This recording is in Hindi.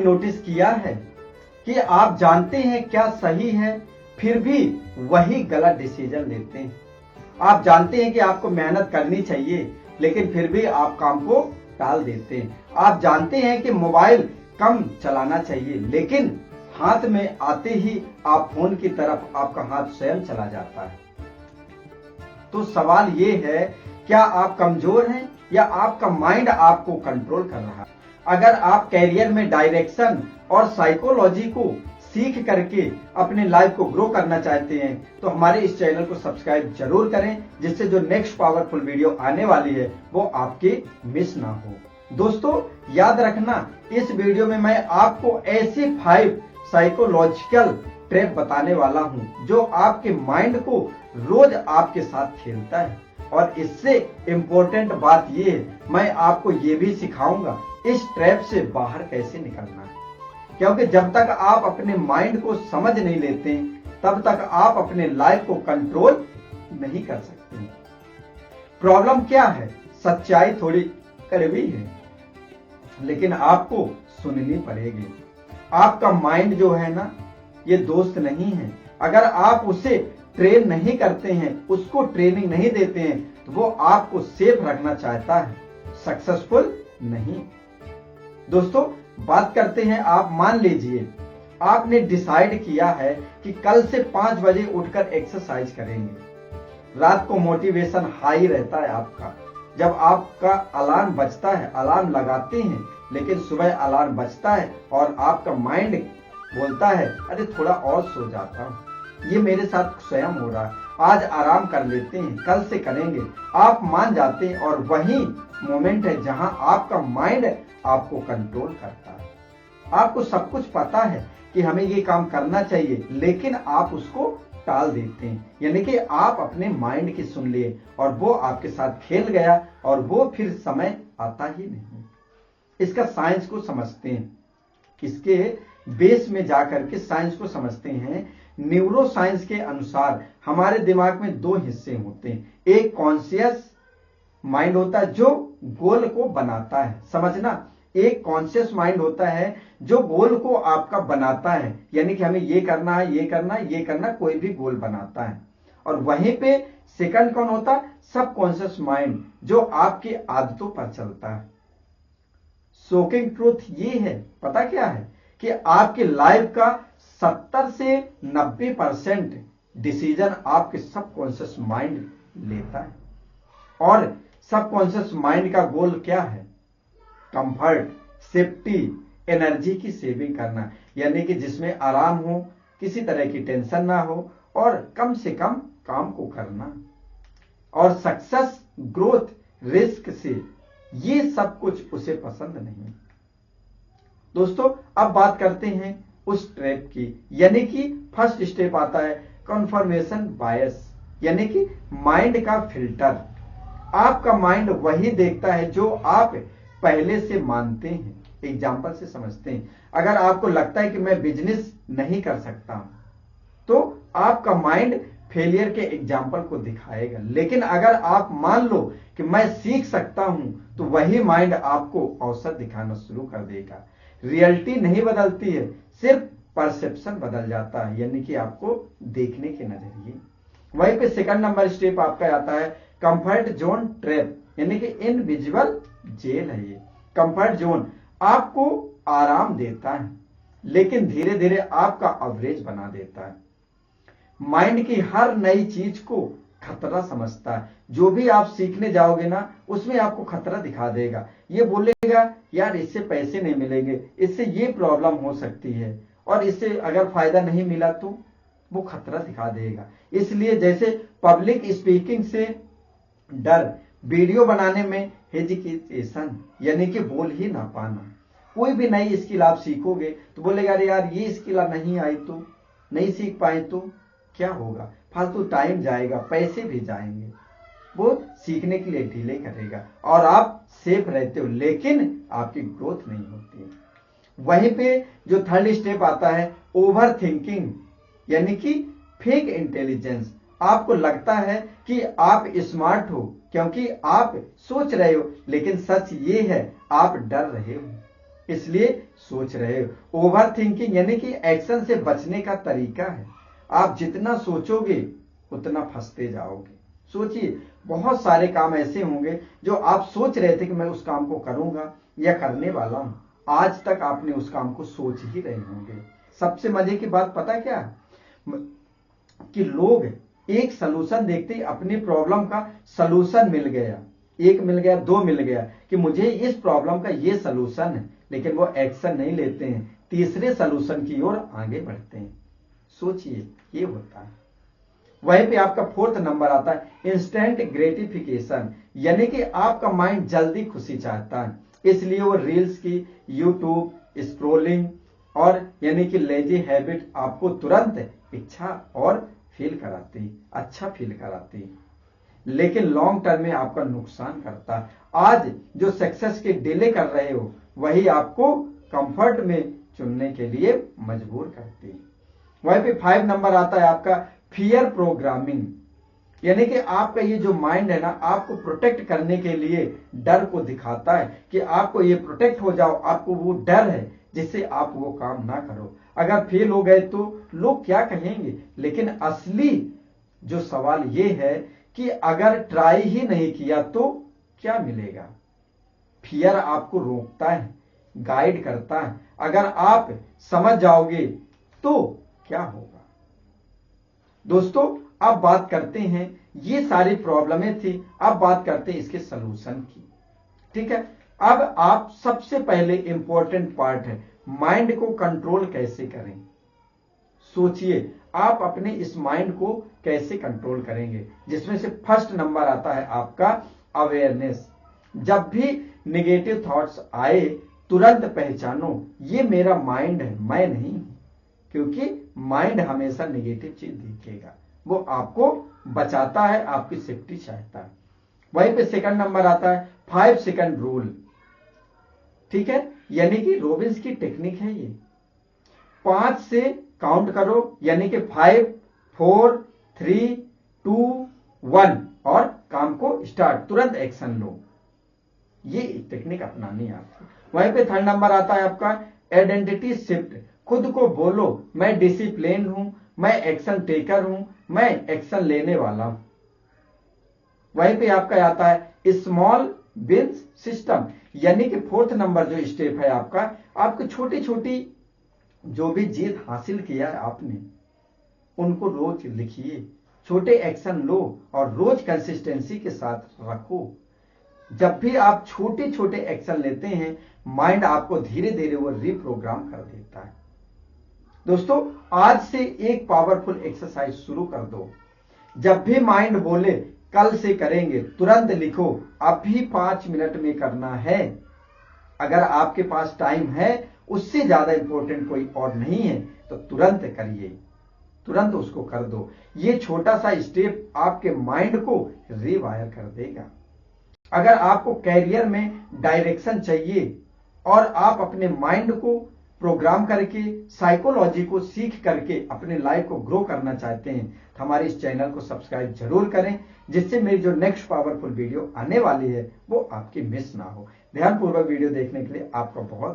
नोटिस किया है कि आप जानते हैं क्या सही है, फिर भी वही गलत डिसीजन लेते हैं। आप जानते हैं कि आपको मेहनत करनी चाहिए, लेकिन फिर भी आप काम को टाल देते हैं। आप जानते हैं कि मोबाइल कम चलाना चाहिए, लेकिन हाथ में आते ही आप फोन की तरफ आपका हाथ स्वयं चला जाता है। तो सवाल ये है, क्या आप कमजोर हैं या आपका माइंड आपको कंट्रोल कर रहा है? अगर आप कैरियर में डायरेक्शन और साइकोलॉजी को सीख करके अपने लाइफ को ग्रो करना चाहते हैं तो हमारे इस चैनल को सब्सक्राइब जरूर करें, जिससे जो नेक्स्ट पावरफुल वीडियो आने वाली है वो आपके मिस ना हो। दोस्तों याद रखना, इस वीडियो में मैं आपको ऐसे 5 साइकोलॉजिकल ट्रैप बताने वाला हूं जो आपके माइंड को रोज आपके साथ खेलता है। और इससे इंपॉर्टेंट बात यह है, मैं आपको ये भी सिखाऊंगा इस ट्रैप से बाहर कैसे निकलना है। क्योंकि जब तक आप अपने माइंड को समझ नहीं लेते तब तक आप अपने लाइफ को कंट्रोल नहीं कर सकते। प्रॉब्लम क्या है? सच्चाई थोड़ी कड़वी है, लेकिन आपको सुननी पड़ेगी। आपका माइंड जो है ना, ये दोस्त नहीं है। अगर आप उसे ट्रेन नहीं करते हैं, उसको ट्रेनिंग नहीं देते हैं, तो वो आपको सेफ रखना चाहता है, सक्सेसफुल नहीं। दोस्तों बात करते हैं, आप मान लीजिए आपने डिसाइड किया है कि कल से 5 बजे उठकर एक्सरसाइज करेंगे। रात को मोटिवेशन हाई रहता है आपका, जब आपका अलार्म बजता है, अलार्म लगाते हैं, लेकिन सुबह अलार्म बजता है और आपका माइंड बोलता है अरे थोड़ा और सो जाता हूं, ये मेरे साथ स्वयं हो रहा है, आज आराम कर लेते हैं, कल से करेंगे। आप मान जाते हैं और वही मोमेंट है जहां आपका माइंड आपको कंट्रोल करता है। आपको सब कुछ पता है कि हमें ये काम करना चाहिए, लेकिन आप उसको टाल देते हैं। यानी कि आप अपने माइंड की सुन लिए और वो आपके साथ खेल गया और वो फिर समय आता ही नहीं। इसका साइंस को समझते हैं, इसके बेस में जाकर के साइंस को समझते हैं। न्यूरो साइंस के अनुसार हमारे दिमाग में 2 हिस्से होते हैं। एक कॉन्शियस माइंड होता है जो गोल को बनाता है, समझना। एक कॉन्शियस माइंड होता है जो गोल को आपका बनाता है, यानी कि हमें ये करना है, ये करना है, ये करना, कोई भी गोल बनाता है। और वहीं पे सेकंड कौन होता है? सब कॉन्शियस माइंड, जो आपकी आदतों पर चलता है। शॉकिंग ट्रूथ ये है, पता क्या है, कि आपकी लाइफ का 70 से 90% डिसीजन आपके सबकॉन्शियस माइंड लेता है। और सबकॉन्शियस माइंड का गोल क्या है? कंफर्ट, सेफ्टी, एनर्जी की सेविंग करना, यानी कि जिसमें आराम हो, किसी तरह की टेंशन ना हो और कम से कम काम को करना। और सक्सेस, ग्रोथ, रिस्क से ये सब कुछ उसे पसंद नहीं। दोस्तों अब बात करते हैं उस ट्रैप की, यानी कि फर्स्ट स्टेप आता है कन्फर्मेशन बायस, यानी कि माइंड का फिल्टर। आपका माइंड वही देखता है जो आप पहले से मानते हैं। एग्जाम्पल से समझते हैं। अगर आपको लगता है कि मैं बिजनेस नहीं कर सकता, तो आपका माइंड फेलियर के एग्जाम्पल को दिखाएगा। लेकिन अगर आप मान लो कि मैं सीख सकता हूं, तो वही माइंड आपको अवसर दिखाना शुरू कर देगा। रियलिटी नहीं बदलती है, सिर्फ परसेप्शन बदल जाता है, यानी कि आपको देखने के नजरिए। वहीं पे सेकंड नंबर स्टेप आपका आता है कंफर्ट जोन ट्रैप, यानी कि इनविजिबल जेल है ये। कंफर्ट जोन आपको आराम देता है, लेकिन धीरे धीरे आपका एवरेज बना देता है। माइंड की हर नई चीज को खतरा समझता है। जो भी आप सीखने जाओगे ना, उसमें आपको खतरा दिखा देगा। ये बोलेगा यार इससे पैसे नहीं मिलेंगे, इससे ये प्रॉब्लम हो सकती है, और इससे अगर फायदा नहीं मिला तो वो खतरा दिखा देगा। इसलिए जैसे पब्लिक स्पीकिंग से डर, वीडियो बनाने में हेजिटेशन, यानी कि बोल ही ना पाना। कोई भी नई स्किल आप सीखोगे तो बोलेगा अरे यार ये स्किल नहीं आई तो, नहीं सीख पाए तो क्या होगा, फालतू टाइम जाएगा, पैसे भी जाएंगे। वो सीखने के लिए डिले करेगा और आप सेफ रहते हो, लेकिन आपकी ग्रोथ नहीं होती है। वहीं पे जो थर्ड स्टेप आता है ओवर थिंकिंग, यानी कि फेक इंटेलिजेंस। आपको लगता है कि आप स्मार्ट हो क्योंकि आप सोच रहे हो, लेकिन सच ये है आप डर रहे हो। इसलिए सोच रहे हो। ओवर थिंकिंग यानी कि एक्शन से बचने का तरीका है। आप जितना सोचोगे उतना फंसते जाओगे। सोचिए, बहुत सारे काम ऐसे होंगे जो आप सोच रहे थे कि मैं उस काम को करूंगा या करने वाला हूं, आज तक आपने उस काम को सोच ही रहे होंगे। सबसे मजे की बात पता क्या, कि लोग एक सलूशन देखते ही अपनी प्रॉब्लम का सलूशन मिल गया, एक मिल गया, दो मिल गया, कि मुझे इस प्रॉब्लम का ये सलूशन है, लेकिन वो एक्शन नहीं लेते हैं, तीसरे सलूशन की ओर आगे बढ़ते हैं। सोचिए, ये होता है। वहीं पे आपका फोर्थ नंबर आता है इंस्टेंट ग्रेटिफिकेशन, यानी कि आपका माइंड जल्दी खुशी चाहता है, इसलिए वो रील्स की, यूट्यूब स्क्रोलिंग और यानी कि लेजी हैबिट आपको तुरंत इच्छा और फील कराती, अच्छा फील कराती, लेकिन लॉन्ग टर्म में आपका नुकसान करता है। आज जो सक्सेस के डिले कर रहे हो वही आपको कंफर्ट में चुनने के लिए मजबूर करती है। वहीं पे 5 नंबर आता है आपका फियर प्रोग्रामिंग, यानी कि आपका ये जो माइंड है ना, आपको प्रोटेक्ट करने के लिए डर को दिखाता है कि आपको ये प्रोटेक्ट हो जाओ, आपको वो डर है जिससे आप वो काम ना करो। अगर फेल हो गए तो लोग क्या कहेंगे, लेकिन असली जो सवाल ये है कि अगर ट्राई ही नहीं किया तो क्या मिलेगा। फियर आपको रोकता है, गाइड करता है, अगर आप समझ जाओगे तो क्या होगा। दोस्तों, अब बात करते हैं, ये सारी प्रॉब्लमें थी, अब बात करते हैं इसके सलूशन की। ठीक है, अब आप सबसे पहले इंपॉर्टेंट पार्ट है, माइंड को कंट्रोल कैसे करें। सोचिए, आप अपने इस माइंड को कैसे कंट्रोल करेंगे, जिसमें से फर्स्ट नंबर आता है आपका अवेयरनेस। जब भी नेगेटिव थॉट्स आए तुरंत पहचानो ये मेरा माइंड है, मैं नहीं हूं, क्योंकि माइंड हमेशा नेगेटिव चीज देखेगा, वो आपको बचाता है, आपकी सेफ्टी चाहता है। वहीं पे सेकंड नंबर आता है 5 सेकंड रूल। ठीक है, यानी कि रॉबिन्स की टेक्निक है ये। 5 से काउंट करो, यानी कि 5, 4, 3, 2, 1 और काम को स्टार्ट, तुरंत एक्शन लो। ये टेक्निक अपनानी है आपको। वहीं पे थर्ड नंबर आता है आपका आइडेंटिटी शिफ्ट। खुद को बोलो, मैं डिसिप्लिन हूं, मैं एक्शन टेकर हूं, मैं एक्शन लेने वाला हूं। वहीं पे आपका आता है स्मॉल विंस सिस्टम, यानी कि फोर्थ नंबर जो स्टेप है आपको छोटी छोटी जो भी जीत हासिल किया है आपने, उनको रोज लिखिए, छोटे एक्शन लो और रोज कंसिस्टेंसी के साथ रखो। जब भी आप छोटे छोटे एक्शन लेते हैं, माइंड आपको धीरे धीरे वो रिप्रोग्राम कर देता है। दोस्तों, आज से एक पावरफुल एक्सरसाइज शुरू कर दो। जब भी माइंड बोले कल से करेंगे, तुरंत लिखो अभी 5 मिनट में करना है। अगर आपके पास टाइम है, उससे ज्यादा इंपॉर्टेंट कोई और नहीं है, तो तुरंत करिए, तुरंत उसको कर दो। ये छोटा सा स्टेप आपके माइंड को रिवायर कर देगा। अगर आपको कैरियर में डायरेक्शन चाहिए और आप अपने माइंड को प्रोग्राम करके, साइकोलॉजी को सीख करके अपने लाइफ को ग्रो करना चाहते हैं, तो हमारे इस चैनल को सब्सक्राइब जरूर करें, जिससे मेरी जो नेक्स्ट पावरफुल वीडियो आने वाली है वो आपकी मिस ना हो। ध्यानपूर्वक वीडियो देखने के लिए आपका बहुत